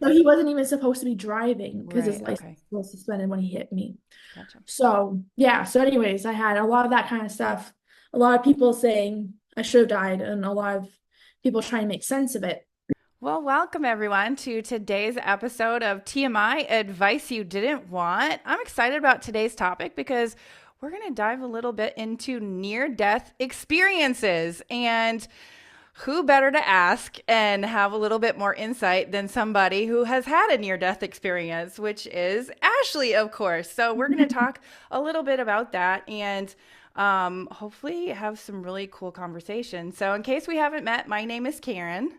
So he wasn't even supposed to be driving because his Right. license Okay. was suspended when he hit me. Gotcha. So yeah, so anyways, I had a lot of that kind of stuff. A lot of people saying I should have died, and a lot of people trying to make sense of it. Well, welcome everyone to today's episode of TMI Advice You Didn't Want. I'm excited about today's topic because we're going to dive a little bit into near death experiences. And who better to ask and have a little bit more insight than somebody who has had a near death experience, which is Ashley, of course. So, we're going to talk a little bit about that and hopefully have some really cool conversations. So, in case we haven't met, my name is Karen.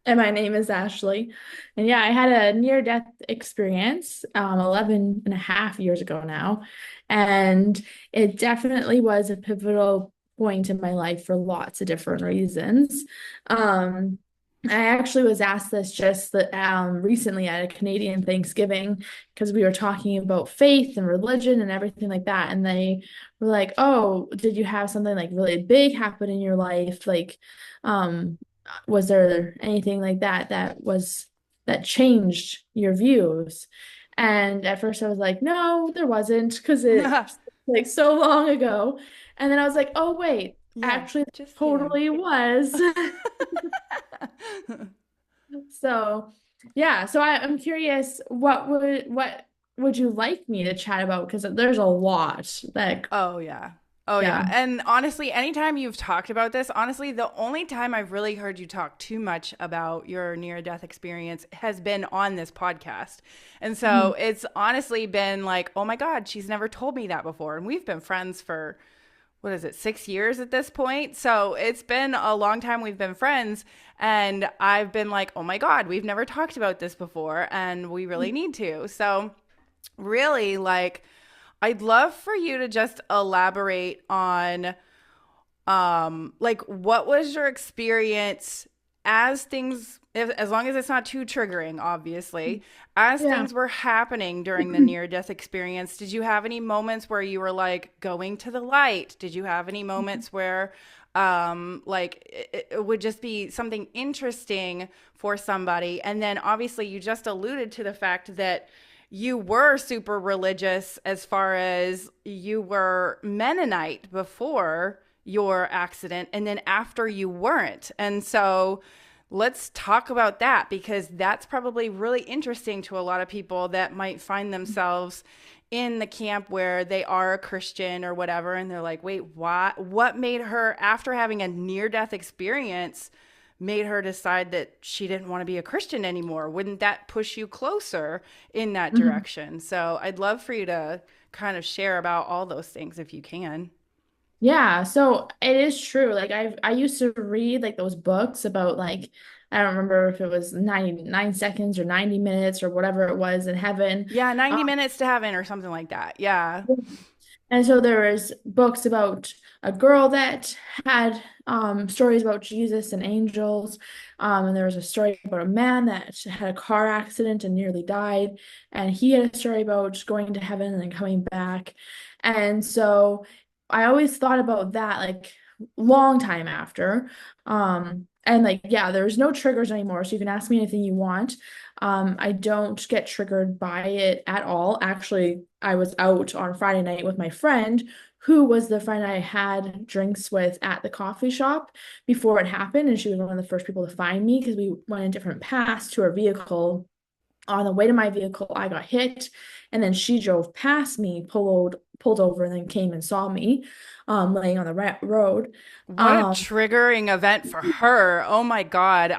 And my name is Ashley. And yeah, I had a near-death experience 11 and a half years ago now. And it definitely was a pivotal point in my life for lots of different reasons. Um, I actually was asked this just recently at a Canadian Thanksgiving because we were talking about faith and religion and everything like that. And they were like, "Oh, did you have something like really big happen in your life? Like, um, was there anything like that changed your views?" And at first I was like, no, there wasn't, because it like so long ago. And then I was like, oh wait, Yeah, actually just kidding. totally was. So yeah, so I'm curious, what would you like me to chat about? Because there's a lot that, Oh, yeah. Oh, yeah. yeah. And honestly, anytime you've talked about this, honestly, the only time I've really heard you talk too much about your near death experience has been on this podcast. And Mhm. so it's honestly been like, oh my God, she's never told me that before. And we've been friends for, what is it, 6 years at this point? So it's been a long time we've been friends. And I've been like, oh my God, we've never talked about this before. And we really need to. So, really, like, I'd love for you to just elaborate on like what was your experience as things as long as it's not too triggering, obviously, as Yeah. things were happening during the near death experience. Did you have any moments where you were like going to the light? Did you have any moments where like it would just be something interesting for somebody? And then obviously you just alluded to the fact that you were super religious as far as you were Mennonite before your accident, and then after you weren't. And so let's talk about that because that's probably really interesting to a lot of people that might find themselves in the camp where they are a Christian or whatever, and they're like, wait, what made her, after having a near death experience, made her decide that she didn't want to be a Christian anymore? Wouldn't that push you closer in that Mhm. direction? So I'd love for you to kind of share about all those things if you can. Yeah, so it is true. Like I used to read like those books about like I don't remember if it was 99 seconds or 90 minutes or whatever it was in heaven. Yeah, Um, 90 minutes to heaven or something like that. Yeah. and so there was books about a girl that had stories about Jesus and angels. And there was a story about a man that had a car accident and nearly died. And he had a story about going to heaven and then coming back. And so I always thought about that like long time after. And like, yeah, there's no triggers anymore. So you can ask me anything you want. I don't get triggered by it at all. Actually, I was out on Friday night with my friend, who was the friend I had drinks with at the coffee shop before it happened. And she was one of the first people to find me because we went in different paths to her vehicle. On the way to my vehicle, I got hit, and then she drove past me, pulled over, and then came and saw me laying on the road. What a Um, triggering event for her. Oh my God.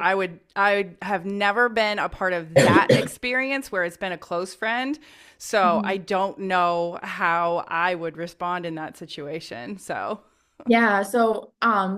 I have never been a part of that experience where it's been a close friend. So I don't know how I would respond in that situation. So, Yeah, so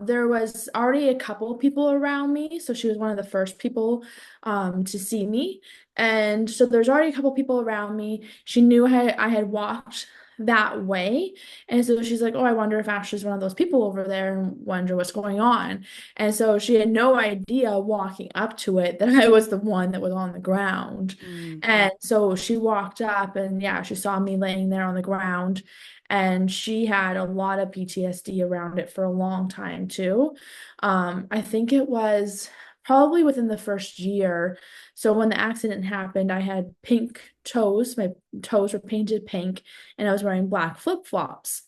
there was already a couple of people around me. So she was one of the first people to see me. And so there's already a couple of people around me. She knew I had walked that way. And so she's like, "Oh, I wonder if Ashley's one of those people over there and wonder what's going on." And so she had no idea walking up to it that I was the one that was on the ground. mm, And so she walked up and yeah, she saw me laying there on the ground, and she had a lot of PTSD around it for a long time too. I think it was probably within the first year. So when the accident happened, I had pink toes. My toes were painted pink, and I was wearing black flip-flops.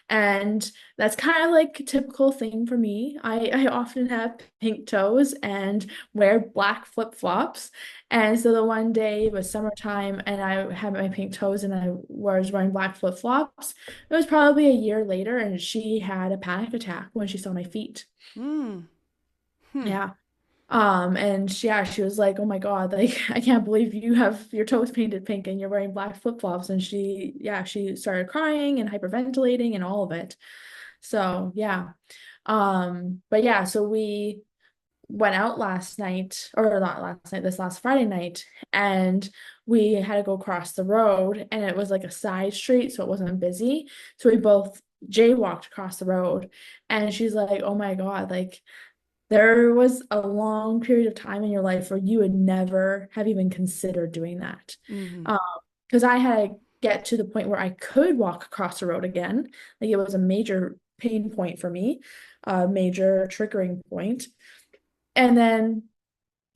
And that's kind of like a typical thing for me. I often have pink toes and wear black flip-flops. And so the one day it was summertime and I had my pink toes and I was wearing black flip-flops. It was probably a year later and she had a panic attack when she saw my feet. Mm. Hmm. Yeah. And yeah, she was like, "Oh my God, like I can't believe you have your toes painted pink and you're wearing black flip-flops." And she started crying and hyperventilating and all of it. So yeah. But yeah, so we went out last night, or not last night, this last Friday night, and we had to go across the road, and it was like a side street, so it wasn't busy. So we both jaywalked across the road, and she's like, "Oh my God, like there was a long period of time in your life where you would never have even considered doing that." Hmm. Um, because I had to get to the point where I could walk across the road again. Like it was a major pain point for me, a major triggering point. And then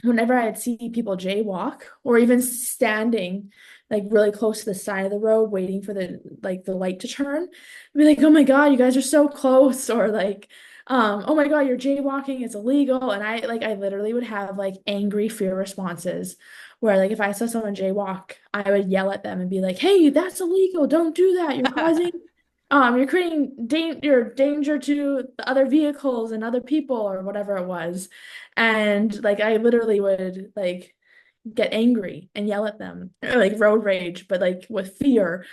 whenever I'd see people jaywalk or even standing like really close to the side of the road waiting for the light to turn, I'd be like, "Oh my God, you guys are so close," or like, "Oh my God, you're jaywalking, it's illegal." And I literally would have like angry fear responses where like if I saw someone jaywalk, I would yell at them and be like, "Hey, that's illegal. Don't do that. You're creating danger to the other vehicles and other people," or whatever it was. And like I literally would like get angry and yell at them, or, like road rage, but like with fear.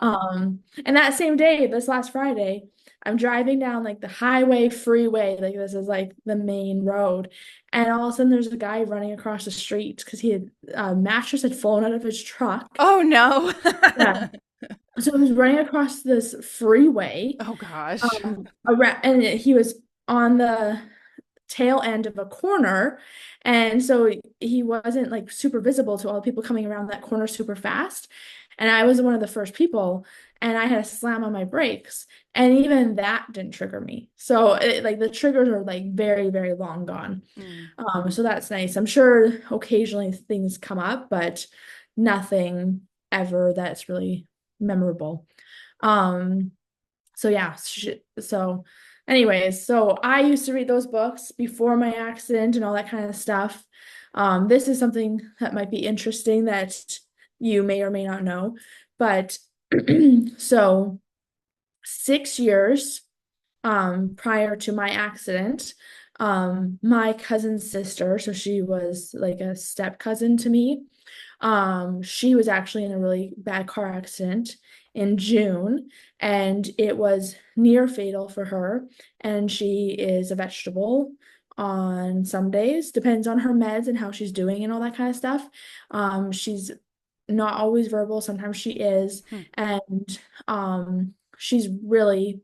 Mm. And that same day, this last Friday, I'm driving down like the highway freeway, like this is like the main road. And all of a sudden there's a guy running across the street because he had mattress had fallen out of his truck. Oh no. Yeah. So he was running across this freeway, Oh gosh. around, and he was on the tail end of a corner. And so he wasn't like super visible to all the people coming around that corner super fast. And I was one of the first people, and I had to slam on my brakes. And even that didn't trigger me. So like the triggers are like very, very long gone. Mm. So that's nice. I'm sure occasionally things come up, but nothing ever that's really memorable. Um, so yeah, so anyways, so I used to read those books before my accident and all that kind of stuff. This is something that might be interesting that you may or may not know, but so 6 years prior to my accident, my cousin's sister, so she was like a step cousin to me. She was actually in a really bad car accident in June, and it was near fatal for her. And she is a vegetable on some days, depends on her meds and how she's doing and all that kind of stuff. She's not always verbal, sometimes she is, Hmm. and she's really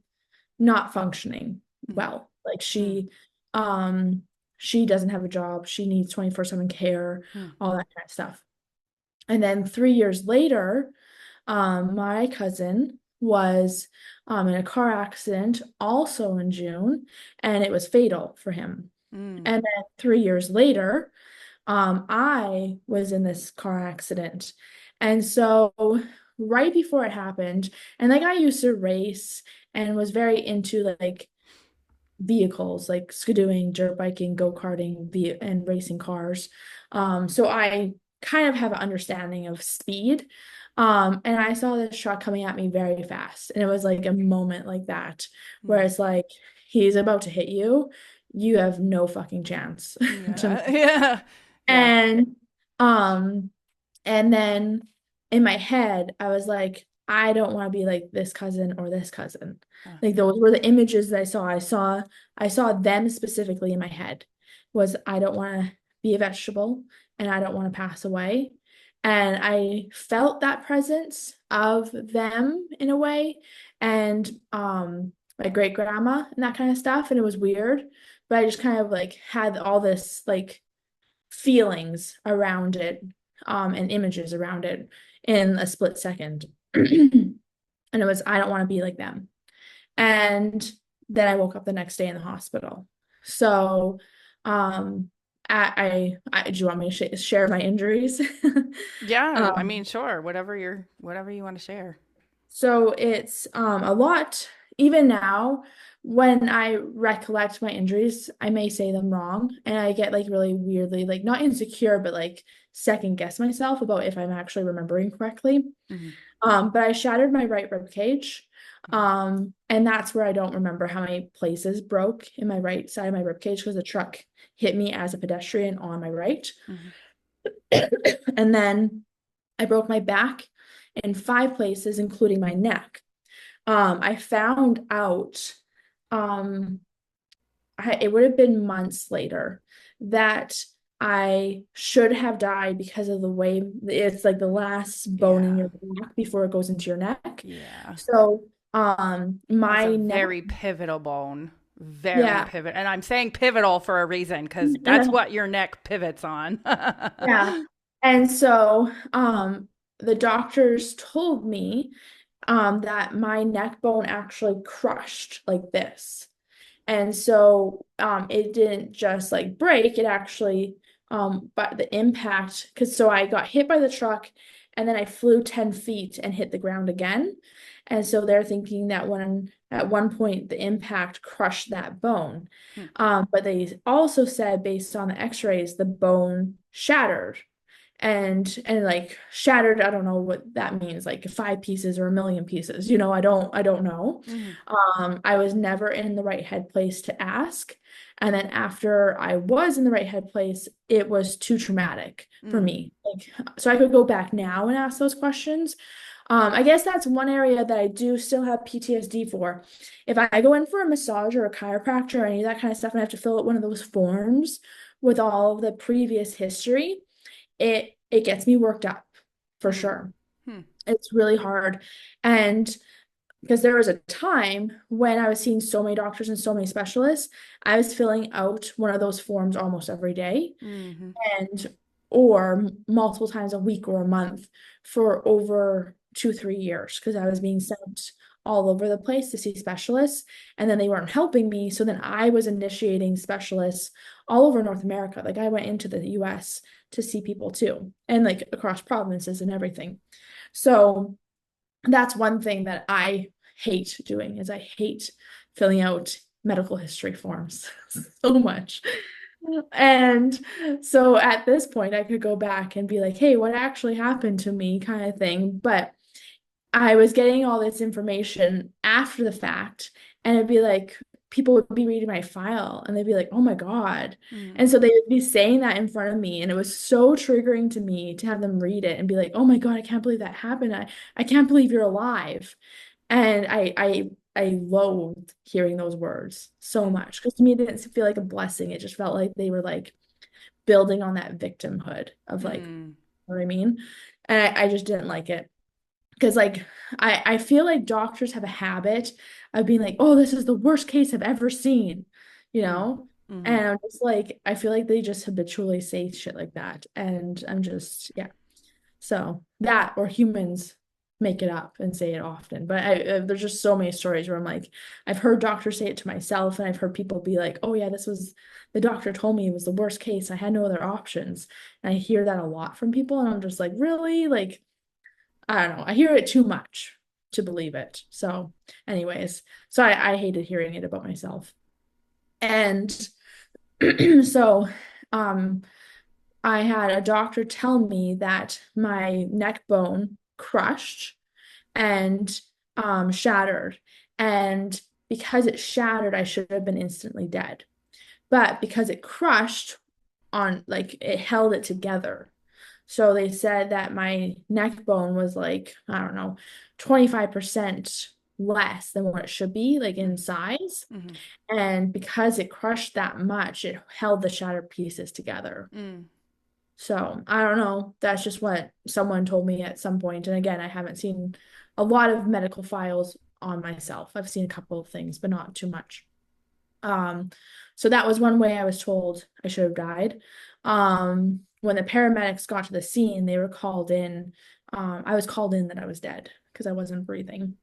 not functioning Mm. well. Like Mm. she doesn't have a job, she needs 24/7 care, Mm. all that kind of stuff. And then 3 years later, my cousin was in a car accident also in June, and it was fatal for him. Mm. And then 3 years later, I was in this car accident. And so right before it happened, and like I used to race and was very into like vehicles like skidooing, dirt biking, go-karting, and racing cars. So I kind of have an understanding of speed. And I saw this truck coming at me very fast. And it was like a moment like that where Mm. it's like he's about to hit you. You have no fucking chance to. Yeah. Yeah. Yeah. And um and then in my head, I was like, I don't want to be like this cousin or this cousin. Huh. Like those were the images that I saw. I saw them specifically in my head. Was I don't want to be a vegetable and I don't want to pass away. And I felt that presence of them in a way. And my great grandma and that kind of stuff. And it was weird. But I just kind of like had all this like feelings around it, and images around it in a split second. And it was, I don't want to be like them. And then I woke up the next day in the hospital. So, um, do you want me to share my injuries? Yeah, I Um, mean, sure, whatever you want to share. so it's a lot, even now, when I recollect my injuries, I may say them wrong and I get like really weirdly, like not insecure, but like second guess myself about if I'm actually remembering correctly. Hmm. But I shattered my right rib cage. And that's where I don't remember how many places broke in my right side of my rib cage because the truck hit me as a pedestrian on my right. Hmm. And then I broke my back in 5 places, including my neck. I found out, um, it would have been months later that I should have died because of the way it's like the last bone in Yeah. your back before it goes into your neck. Yeah. So, That's a my neck, very pivotal bone. Very yeah, pivot. And I'm saying pivotal for a reason because that's what your neck pivots on. yeah. And so, the doctors told me, that my neck bone actually crushed like this. And so it didn't just like break, it actually, but the impact, because so I got hit by the truck and then I flew 10 feet and hit the ground again. And so they're thinking that when at one point the impact crushed that bone. Hmm. But they also said based on the x-rays, the bone shattered and like shattered. I don't know what that means, like 5 pieces or a million pieces, I don't know. Hmm. I was never in the right head place to ask, and then after I was in the right head place, it was too traumatic for Mm. me, like, so I could go back now and ask those questions. I guess that's one area that I do still have PTSD for. If I go in for a massage or a chiropractor or any of that kind of stuff and I have to fill out one of those forms with all of the previous history, it gets me worked up for Mm. sure. Hmm. It's really hard. And because there was a time when I was seeing so many doctors and so many specialists, I was filling out one of those forms almost every day Hmm. and or multiple times a week or a month for over 2, 3 years because I was Hmm. being sent all over the place to see specialists and then they weren't helping me. So then I was initiating specialists all over North America. Like I went into the US to see people too, and like across provinces and everything. So that's one thing that I hate doing is I hate filling out medical history forms so much. And so at this point, I could go back and be like, hey, what actually happened to me, kind of thing. But I was getting all this information after the fact, and it'd be like, people would be reading my file and they'd be like, oh my God. Mm. And so they would be saying that in front of me. And it was so triggering to me to have them read it and be like, oh my God, I can't believe that happened. I can't believe you're alive. And I loathed hearing those words so Mm. much because to me it didn't feel like a blessing. It just felt like they were like building on that victimhood of like, Mm. what I mean? And I just didn't like it. Because like I feel like doctors have a habit of being like, oh, this is the worst case I've ever seen, you Mm. know? Hmm. And I'm just like, I feel like they just habitually say shit like that. And I'm just, yeah. So that or humans make it up and say it often. But there's just so many stories where I'm like, I've heard doctors say it to myself, and I've heard people be like, oh, yeah, this was the doctor told me it was the worst case. I had no other options. And I hear that a lot from people. And I'm just like, really? Like, I don't know. I hear it too much to believe it. So, anyways, so I hated hearing it about myself. And so, um, I had a doctor tell me that my neck bone crushed and shattered. And because it shattered, I should have been instantly dead. But because it crushed on, like, it held it together. So they said that my neck bone was like, I don't know, 25% less than what it should be, like in size. Mm. And because it crushed that much, it held the shattered pieces together. Mm. So I don't know. That's just what someone told me at some point. And again, I haven't seen a lot of medical files on myself. I've seen a couple of things, but not too much. Um, so that was one way I was told I should have died. When the paramedics got to the scene, they were called in. I was called in that I was dead because I wasn't breathing.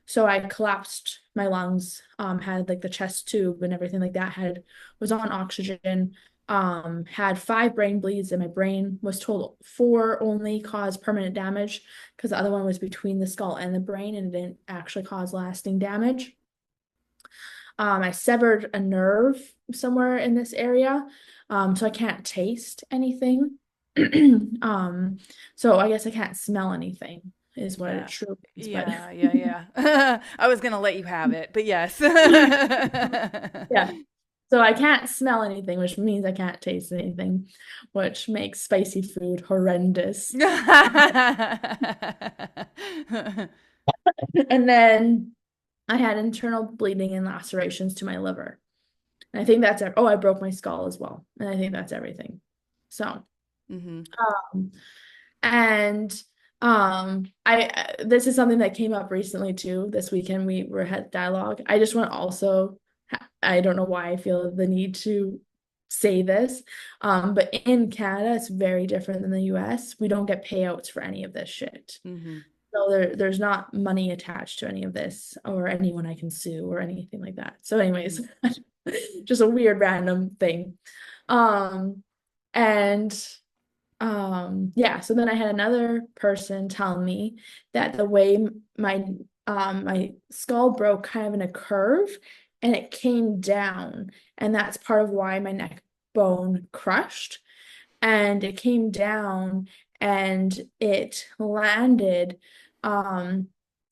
So I collapsed my lungs, had like the chest tube and everything like that had was on oxygen. had 5 brain bleeds, and my brain was told 4 only caused permanent damage because the other one was between the skull and the brain and it didn't actually cause lasting damage. I severed a nerve somewhere in this area, so I can't taste anything. Um, so I guess I can't smell anything, is what it Yeah. truly is, but Yeah, yeah, yeah. I was gonna let you have it, but yes. yeah. So I can't smell anything, which means I can't taste anything, which makes spicy food horrendous. And then I had internal bleeding and lacerations to my liver. And I think that's it. Oh, I broke my skull as well. And I think that's everything. So, Hmm. um, and I this is something that came up recently too. This weekend we were had dialogue. I just want to also I don't know why I feel the need to say this. But in Canada it's very different than the US. We don't get payouts for any of this shit. Hmm. So there's not money attached to any of this or anyone I can sue or anything like that. So anyways, Hmm. just a weird random thing. Um and yeah, so then I had another person tell me that the way my skull broke kind of in a curve and it came down, and that's part of why my neck bone crushed. And it came down and it landed, um,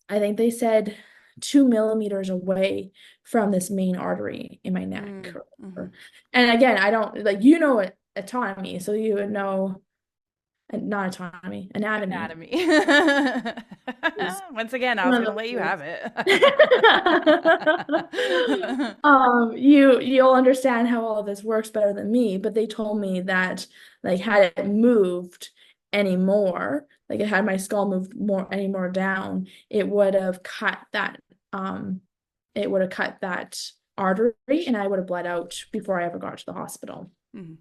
I think they said 2 millimeters away from this main artery in my neck. Mm-hmm. And again, I don't like autonomy, so you would know not autonomy, anatomy Anatomy. is Once again, I was one gonna of let you those have it. words. You'll understand how all of this works better than me, but they told me that like had it moved anymore, like it had my skull moved more any more down, um it would have cut that artery and I would have bled out before I ever got to the hospital. Mhm.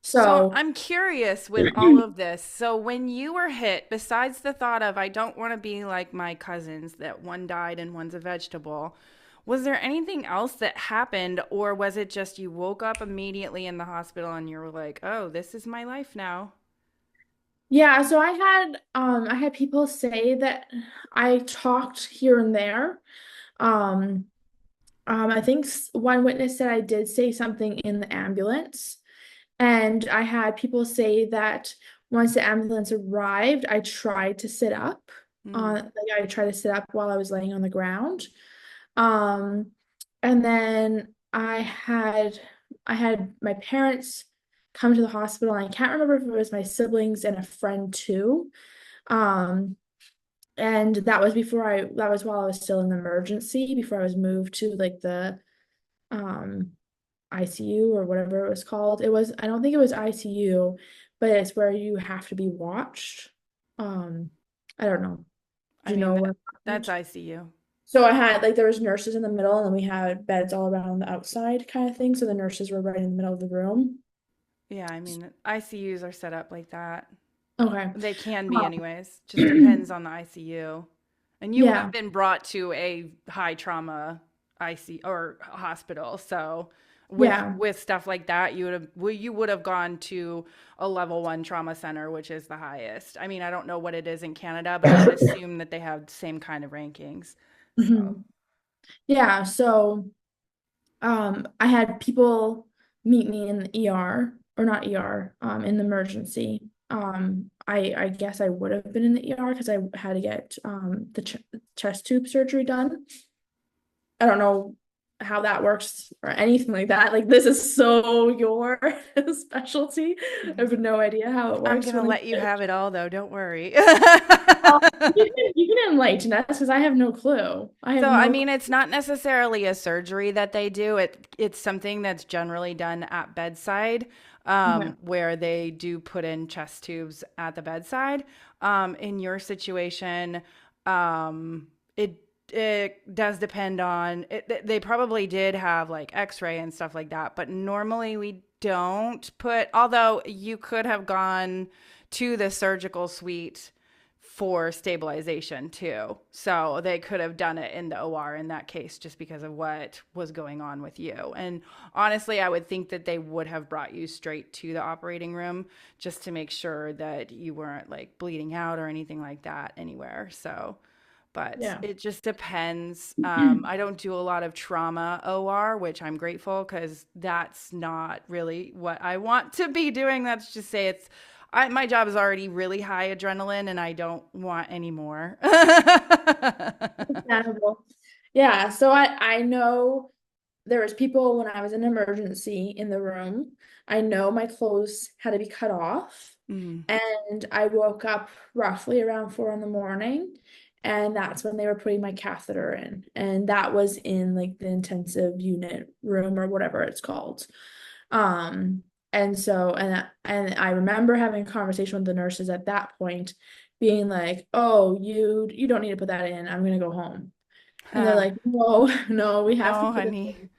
So So I'm curious with all of this. So when you were hit, besides the thought of I don't want to be like my cousins that one died and one's a vegetable, was there anything else that happened, or was it just you woke up immediately in the hospital and you were like, "Oh, this is my life now"? yeah, so I had people say that I talked here and there. Um I think one witness said I did say something in the ambulance, and I had people say that once the ambulance arrived, I tried to sit up. Mm, Like I tried to sit up while I was laying on the ground. Um, and then I had my parents come to the hospital, and I can't remember if it was my siblings and a friend too. Um, and that was while I was still in the emergency before I was moved to like the um ICU or whatever it was called. I don't think it was ICU, but it's where you have to be watched. Um, I don't know. I Do you mean, know what that's happened? ICU. So I had like there was nurses in the middle and then we had beds all around the outside kind of thing. So the nurses were right in the middle of the room. Yeah, I mean, ICUs are set up like that. Okay. They can be anyways. Just depends on the ICU. And you would have Yeah. been brought to a high trauma IC or hospital. So Yeah. with stuff like that, you would have gone to a level 1 trauma center, which is the highest. I mean, I don't know what it is in Canada, but I would assume that they have the same kind of rankings. So, Mhm. Yeah. So I had people meet me in the ER or not ER, in the emergency. I guess I would have been in the ER because I had to get the chest tube surgery done. I don't know how that works or anything like that. Like this is so your specialty. I mhm. have no idea how it I'm works gonna when let you have it all though. Don't worry. you can enlighten us because I have no clue. I have So, I no mean, clue. it's not necessarily a surgery that they do. It's something that's generally done at bedside, Okay. where they do put in chest tubes at the bedside. In your situation, um, it it does depend on it. They probably did have like X-ray and stuff like that, but normally we don't put. Although you could have gone to the surgical suite for stabilization too. So they could have done it in the OR in that case just because of what was going on with you. And honestly, I would think that they would have brought you straight to the operating room just to make sure that you weren't like bleeding out or anything like that anywhere. So, but Yeah. it just depends. I don't do a lot of trauma OR, which I'm grateful because that's not really what I want to be doing. That's just say my job is already really high adrenaline and I don't want any more. Understandable. Yeah, so I know there was people when I was in emergency in the room. I know my clothes had to be cut off, Mm, and I woke up roughly around 4 in the morning, and that's when they were putting my catheter in, and that was in like the intensive unit room or whatever it's called. Um, and I remember having a conversation with the nurses at that point, being like, "Oh, you don't need to put that in. I'm gonna go home." And they're huh. like, "No, no, we have to No, put it honey. in."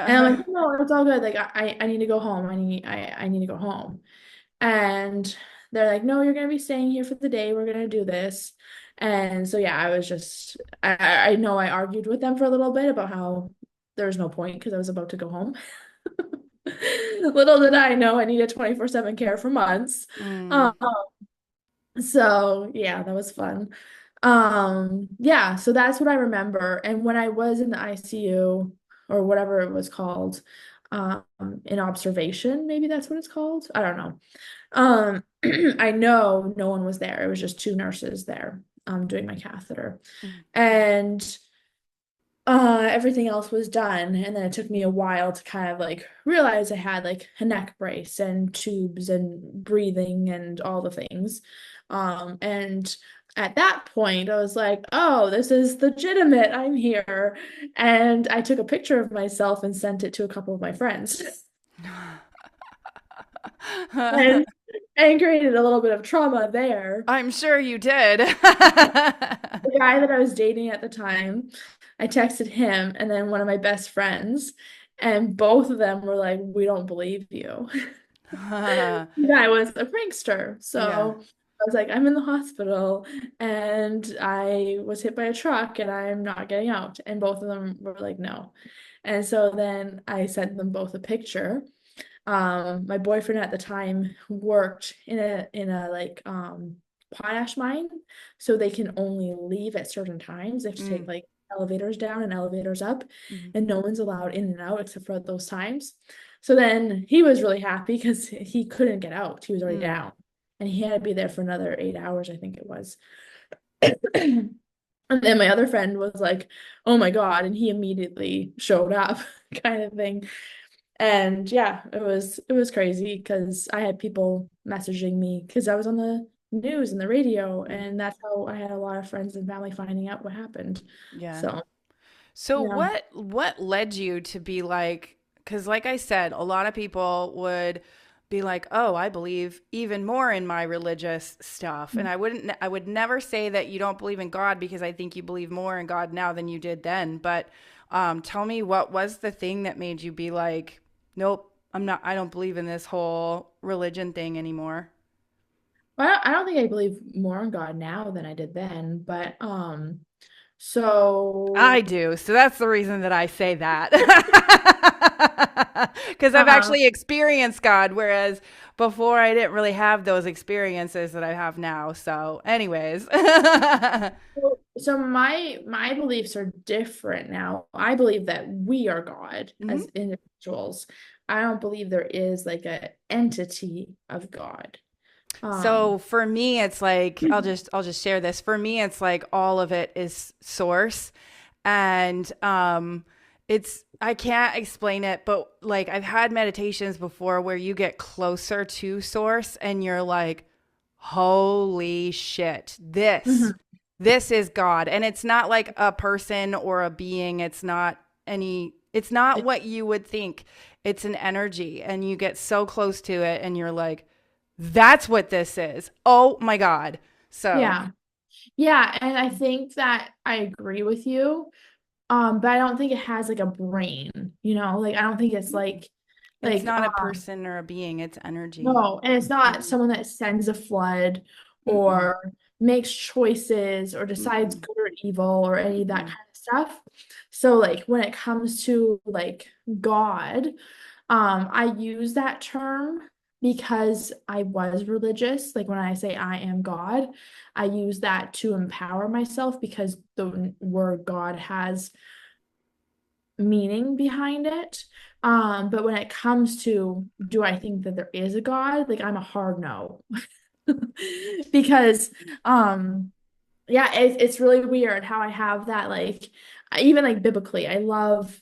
And I'm Yeah. like, "No, it's all good. Like I need to go home. I need to go home." And they're like, "No, you're gonna be staying here for the day. We're gonna do this." And so yeah, I was just I know I argued with them for a little bit about how there was no point because I was about to go home. Little did I know I needed 24/7 care for months. Mm, Um, so yeah, that was fun. Yeah, so that's what I remember. And when I was in the ICU or whatever it was called, um, in observation, maybe that's what it's called. I don't know. Um, I know no one was there. It was just two nurses there, doing my catheter. mm, And everything else was done, and then it took me a while to kind of like realize I had like a neck brace and tubes and breathing and all the things. And at that point I was like, oh, this is legitimate, I'm here. And I took a picture of myself and sent it to a couple of my friends. and and created a little bit of trauma there. I'm sure you did. The guy that I was dating at the time, I texted him and then one of my best friends, and both of them were like, "We don't believe you." The guy was a prankster. Yeah. So I was like, "I'm in the hospital and I was hit by a truck and I'm not getting out." And both of them were like, "No." And so then I sent them both a picture. My boyfriend at the time worked in a like potash mine, so they can only leave at certain times. They have to take Mm, like elevators down and elevators up, mhm, and no one's allowed in and out except for those times. So then he was really happy because he couldn't get out. He was already mm. down, and he had to be there for another 8 hours, I think it was. And then my other friend was like, "Oh my God," and he immediately showed up, kind of thing. And yeah, it was crazy because I had people messaging me because I was on the news and the radio, Mm. and that's how I had a lot of friends and family finding out what happened. Yeah. So So yeah. what led you to be like, because like I said, a lot of people would be like, "Oh, I believe even more in my religious stuff." And I would never say that you don't believe in God because I think you believe more in God now than you did then. But tell me, what was the thing that made you be like, "Nope, I don't believe in this whole religion thing anymore." Well, I don't think I believe more in God now than I did then, but so I do. So that's the reason that I say that. Because I've uh actually experienced God, whereas before I didn't really have those experiences that I have now. So, anyways. so my beliefs are different now. I believe that we are God Mhm. as individuals. I don't believe there is like a entity of God. So Um for me, it's like I'll just share this. For me, it's like all of it is source, and it's I can't explain it, but like I've had meditations before where you get closer to source, and you're like, holy shit, mhm. this is God, and it's not like a person or a being. It's not what you would think. It's an energy, and you get so close to it, and you're like that's what this is. Oh my God. So Yeah. Yeah, and I think that I agree with you. But I don't think it has like a brain, Like I don't think it's it's like not a person or a being, it's energy. no, and it's not Mhm. someone that sends a flood Mm-mm. or makes choices or decides Mm-mm. good or evil or any of that Mm-mm. kind of stuff. So like when it comes to like God, I use that term because I was religious. Like when I say I am God, I use that to empower myself because the word God has meaning behind it. But when it comes to do I think that there is a God, like I'm a hard no. Because yeah, it's really weird how I have that like even like biblically, I love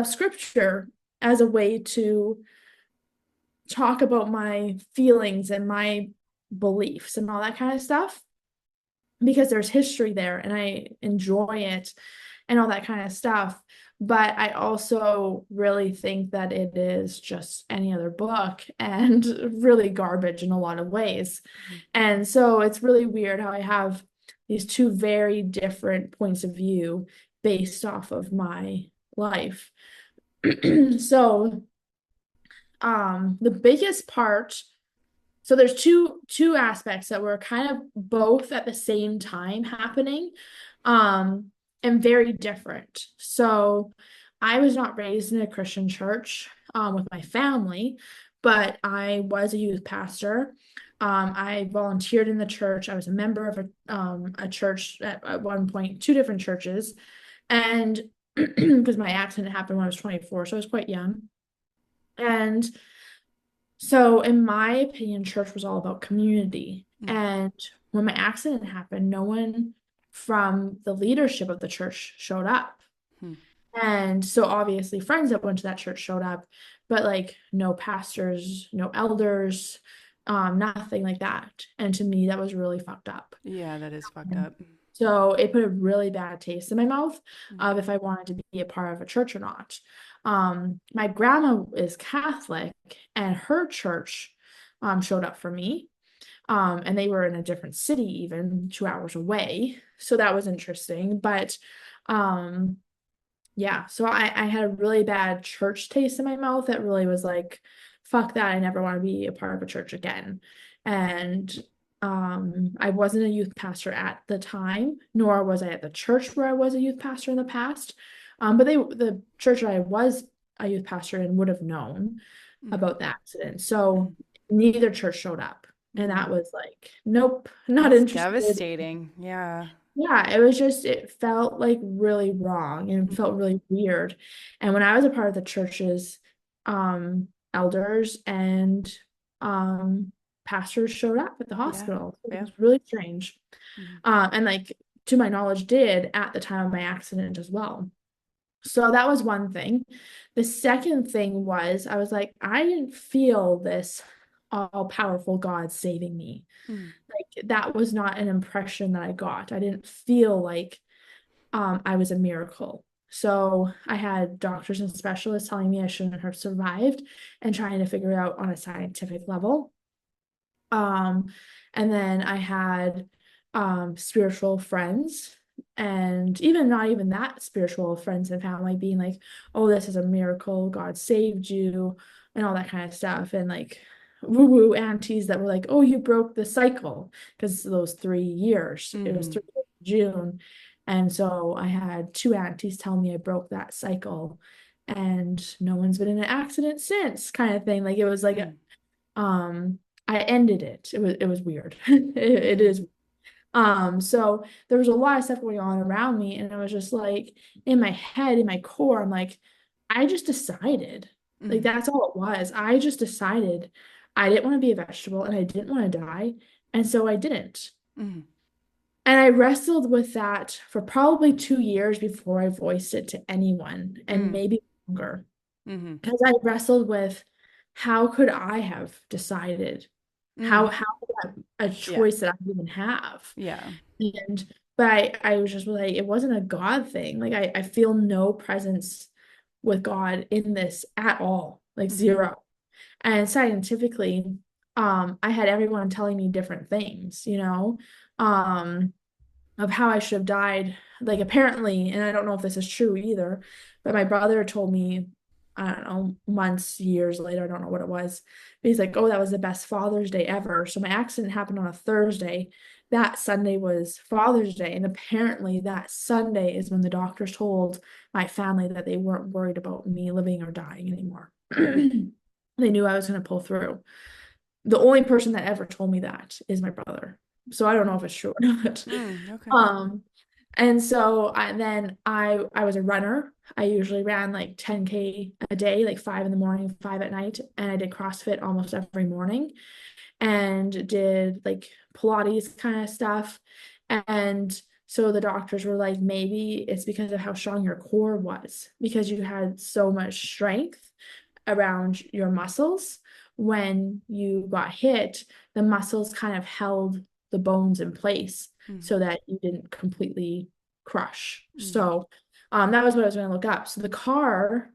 scripture as a way to talk about my feelings and my beliefs and all that kind of stuff because there's history there and I enjoy it and all that kind of stuff. But I also really think that it is just any other book and really garbage in a lot of ways. And so it's really weird how I have these two very different points of view based off of my life. So, the biggest part so there's two aspects that were kind of both at the same time happening, and very different. So I was not raised in a Christian church, with my family, but I was a youth pastor. I volunteered in the church. I was a member of a church at one point, two different churches, and because my accident happened when I was 24, so I was quite young. And so, in my opinion, church was all about community. And when my accident happened, no one from the leadership of the church showed up. Mm-mm. And so, obviously, friends that went to that church showed up, but like no pastors, no elders, nothing like that. And to me, that was really fucked up. Yeah, that is fucked up. So it put a really bad taste in my mouth Mm. of if I wanted to be a part of a church or not. My grandma is Catholic, and her church showed up for me. And they were in a different city, even 2 hours away. So that was interesting. But um, yeah, so I had a really bad church taste in my mouth that really was like, fuck that. I never want to be a part of a church again. And I wasn't a youth pastor at the time, nor was I at the church where I was a youth pastor in the past. But the church I was a youth pastor in would have known Mm. about the accident. So Mm. neither church showed up. And Mm. that was like, nope, not That's interested. devastating. Yeah. Yeah, it was just, it felt like really wrong and felt really weird. And when I was a part of the church's elders and um pastors showed up at the Yeah. hospital. It Yeah. was really strange. Mm. And like to my knowledge did at the time of my accident as well. So that was one thing. The second thing was I was like, I didn't feel this all-powerful God saving me. Mm. Like that was not an impression that I got. I didn't feel like I was a miracle. So I had doctors and specialists telling me I shouldn't have survived and trying to figure it out on a scientific level. Um, and then I had spiritual friends and even not even that spiritual friends and family being like, oh, this is a miracle, God saved you, and all that kind of stuff. And like woo-woo aunties that were like, oh, you broke the cycle because those 3 years, it was Mm-hmm. 3 years in June. And so I had two aunties tell me I broke that cycle and no one's been in an accident since, kind of thing. Like it was like Mm. um I ended it. It was weird. It Yeah. is. So there was a lot of stuff going on around me, and I was just like in my head, in my core, I'm like, I just decided. Like Mm. that's all it was. I just decided I didn't want to be a vegetable and I didn't want to die. And so I didn't. Mm. And I wrestled with that for probably 2 years before I voiced it to anyone, and Mm. maybe longer. Mm-hmm. Because I wrestled with how could I have decided Mm. how is that a Yeah. choice that I even have? Yeah. And but I was just like, it wasn't a God thing. Like I feel no presence with God in this at all, like Mm-hmm. zero. And scientifically, I had everyone telling me different things, um, of how I should have died. Like apparently, and I don't know if this is true either, but my brother told me I don't know, months, years later, I don't know what it was. But he's like, oh, that was the best Father's Day ever. So my accident happened on a Thursday. That Sunday was Father's Day. And apparently that Sunday is when the doctors told my family that they weren't worried about me living or dying anymore. They knew I was going to pull through. The only person that ever told me that is my brother. So I don't know if it's true or not. Okay. Um, and so I was a runner. I usually ran like 10K a day, like 5 in the morning, 5 at night, and I did CrossFit almost every morning and did like Pilates kind of stuff. And so the doctors were like, maybe it's because of how strong your core was, because you had so much strength around your muscles. When you got hit, the muscles kind of held the bones in place Mm, so that you didn't completely crush. mm. So that was what I was going to look up. So the car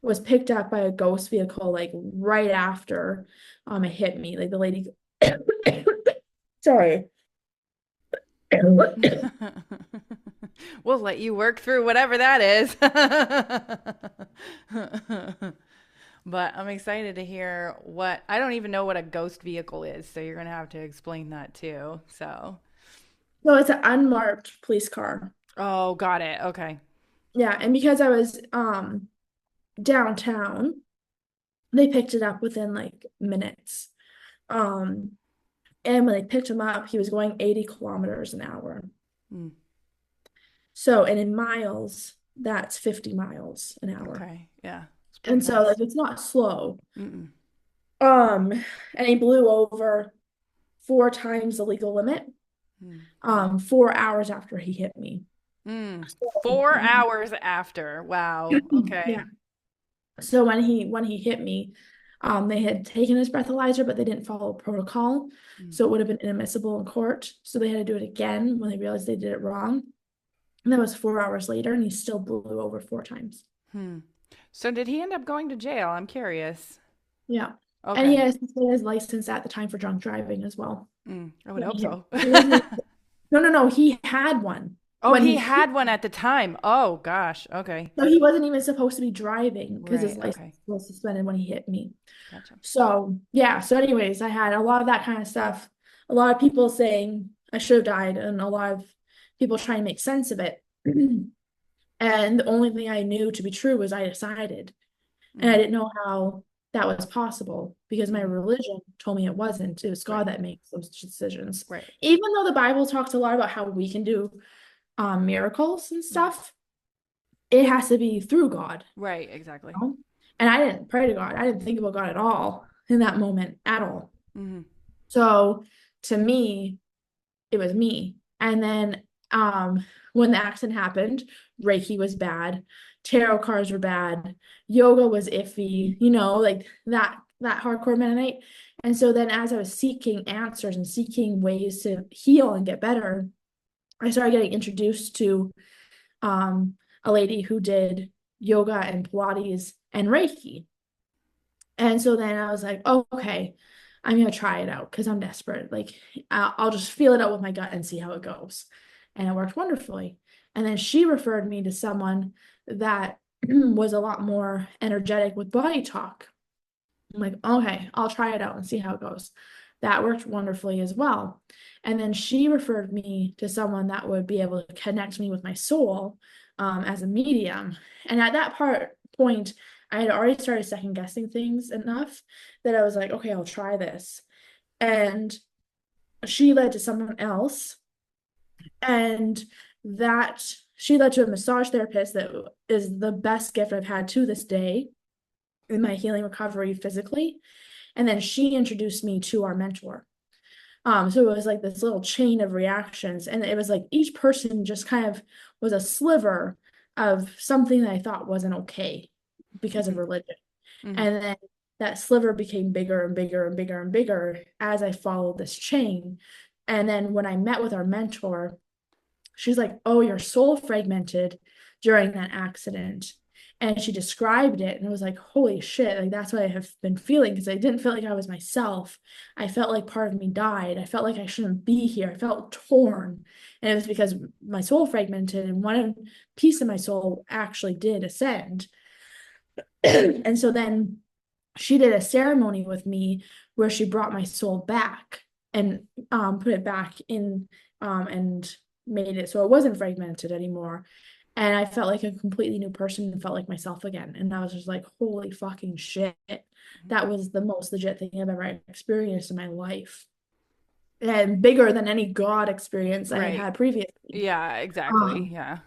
was picked up by a ghost vehicle like right after it hit me. Like the lady, sorry. We'll let you work through whatever that is. But I'm excited to hear what I don't even know what a ghost vehicle is, so you're gonna have to explain that too. So, So it's an unmarked police car. oh, got it. Okay. Yeah, and because I was downtown, they picked it up within like minutes. Um, and when they picked him up, he was going 80 kilometers an hour. Mm, So, and in miles, that's 50 miles an hour. okay. Yeah. It's pretty And so like fast. it's not slow. Mm-mm. Um, and he blew over 4 times the legal limit, Mm. 4 hours after he hit me. Mm. So, 4 hours after. Wow. yeah. Okay. So when he hit me, they had taken his breathalyzer, but they didn't follow protocol. Mm. So it would have been inadmissible in court. So they had to do it again when they realized they did it wrong. And that was 4 hours later, and he still blew over 4 times. Hmm. So did he end up going to jail? I'm curious. Yeah. And he Okay. has his license at the time for drunk driving as well. Mm, I would When hope he hit. so. He wasn't even, no, no, no. He had one Oh, when he he hit. had one at the time. Oh gosh. Okay. So he wasn't even supposed to be driving because his Right. license Okay. was suspended when he hit me. Gotcha. So yeah. So anyways, I had a lot of that kind of stuff. A lot of people saying I should have died, and a lot of people trying to make sense of it. And the only thing I knew to be true was I decided. And I Mm, didn't know how that was possible because my mm, religion told me it wasn't. It was right. God that makes those decisions. Right. Even though the Bible talks a lot about how we can do miracles and Mm, stuff, it has to be through God. right. Exactly. You know? And I didn't pray to God. I didn't think about God at all in that moment at all. Mm, So to me, it was me. And then when the accident happened, Reiki was bad, tarot cards were bad, yoga was iffy, like that hardcore Mennonite. And so then as I was seeking answers and seeking ways to heal and get better, I started getting introduced to um a lady who did yoga and Pilates and Reiki. And so then I was like, oh, okay, I'm gonna try it out because I'm desperate. Like I'll just feel it out with my gut and see how it goes. And it worked wonderfully. And then she referred me to someone that was a lot more energetic with body talk. I'm like, okay, I'll try it out and see how it goes. That worked wonderfully as well. And then she referred me to someone that would be able to connect me with my soul as a medium. And at that point, I had already started second guessing things enough that I was like, okay, I'll try this. And she led to someone else, and that she led to a massage therapist that is the best gift I've had to this day in my healing recovery physically. And then she introduced me to our mentor. So it was like this little chain of reactions, and it was like each person just kind of was a sliver of something that I thought wasn't okay because of mm, religion. mm, And then that sliver became bigger and bigger and bigger and bigger as I followed this chain. And then when I met with our mentor, she's like, oh, your soul fragmented during that accident. And she described it, and it was like, holy shit, like that's what I have been feeling because I didn't feel like I was myself. I felt like part of me died. I felt like I shouldn't be here. I felt torn. And it was because my soul fragmented, and one piece of my soul actually did ascend. And so then she did a ceremony with me where she brought my soul back and put it back in and made it so it wasn't fragmented anymore. And I felt like a completely new person and felt like myself again. And I was just like, holy fucking shit. That was the most legit thing I've ever experienced in my life. And bigger than any God experience I had Right. had previously. Yeah, exactly. Um, Yeah.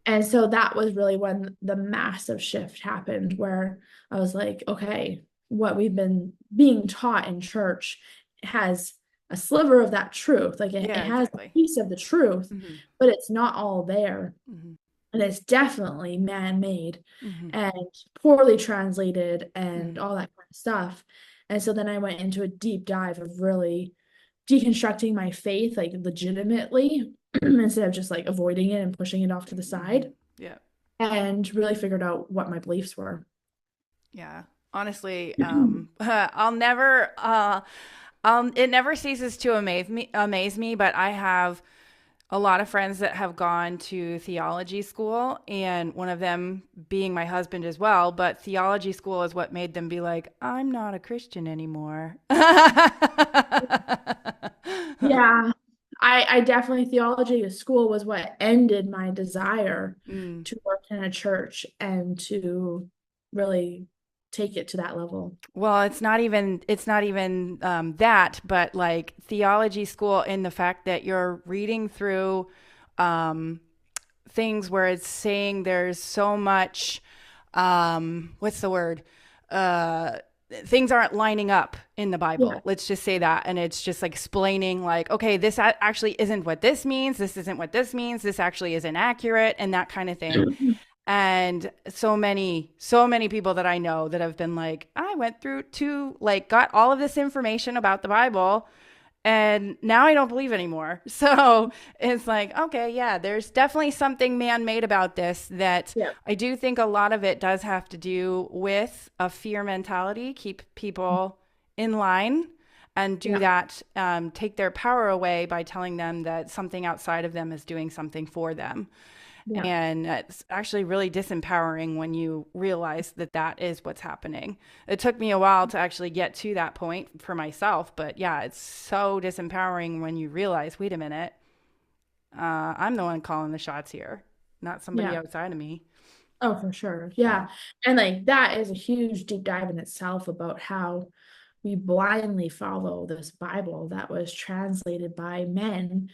and so that was really when the massive shift happened, where I was like, okay, what we've been being taught in church has a sliver of that truth. Like it Yeah, has a exactly. piece of the truth, Hmm. but it's not all there. Hmm. And it's definitely man-made Hmm. and poorly translated and Hmm. all that kind of stuff. And so then I went into a deep dive of really deconstructing my faith, like legitimately, instead of just like avoiding it and pushing it off to the Hmm. side, Yeah. and really figured out what my beliefs were. Yeah. Honestly, I'll never, it never ceases to amaze me, but I have a lot of friends that have gone to theology school, and one of them being my husband as well. But theology school is what made them be like, I'm not a Christian anymore. Yeah, I definitely theology at school was what ended my desire Mm. to work in a church and to really take it to that level. Well, it's not even that, but like theology school in the fact that you're reading through um, things where it's saying there's so much what's the word? Uh, Things aren't lining up in the Yeah, Bible. Let's just say that. And it's just like explaining, like, okay, this actually isn't what this means. This isn't what this means. This actually is inaccurate, and that kind of thing. And so many people that I know that have been like, I went through to like, got all of this information about the Bible, and now I don't believe anymore. So it's like, okay, yeah, there's definitely something man made about this that yeah, I do think a lot of it does have to do with a fear mentality, keep people in line and do yeah, that, take their power away by telling them that something outside of them is doing something for them. yeah, And it's actually really disempowering when you realize that that is what's happening. It took me a while to actually get to that point for myself, but yeah, it's so disempowering when you realize, wait a minute, I'm the one calling the shots here, not somebody yeah. outside of me. Oh, for sure. Yeah. Yeah. And like that is a huge deep dive in itself about how we blindly follow this Bible that was translated by men,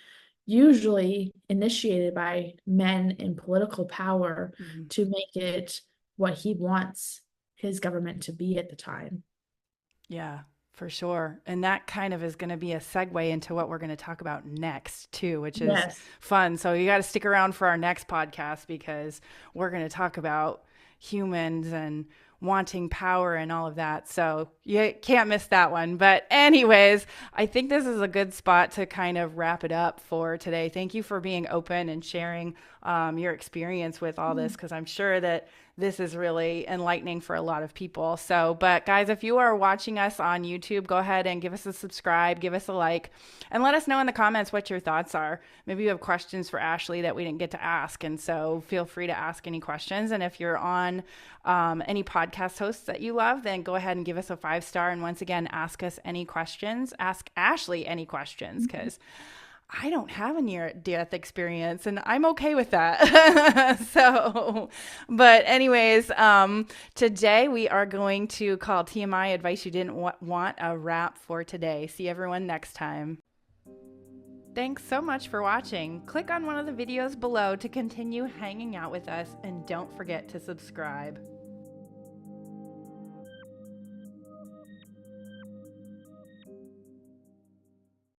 usually initiated by men in political power Mhm. to make it what he wants his government to be at the time. Yeah, for sure. And that kind of is going to be a segue into what we're going to talk about next, too, which is Yes. fun. So you got to stick around for our next podcast because we're going to talk about humans and wanting power and all of that. So you can't miss that one. But, anyways, I think this is a good spot to kind of wrap it up for today. Thank you for being open and sharing your experience with all this because I'm sure that this is really enlightening for a lot of people. So, but guys, if you are watching us on YouTube, go ahead and give us a subscribe, give us a like, and let us know in the comments what your thoughts are. Maybe you have questions for Ashley that we didn't get to ask. And so feel free to ask any questions. And if you're on any podcast hosts that you love, then go ahead and give us a 5-star. And once again, ask us any questions. Ask Ashley any questions because I don't have a near death experience and I'm okay with that. So, but anyways, today we are going to call TMI advice you didn't want a wrap for today. See everyone next time. Thanks so much for watching. Click on one of the videos below to continue hanging out with us and don't forget to subscribe.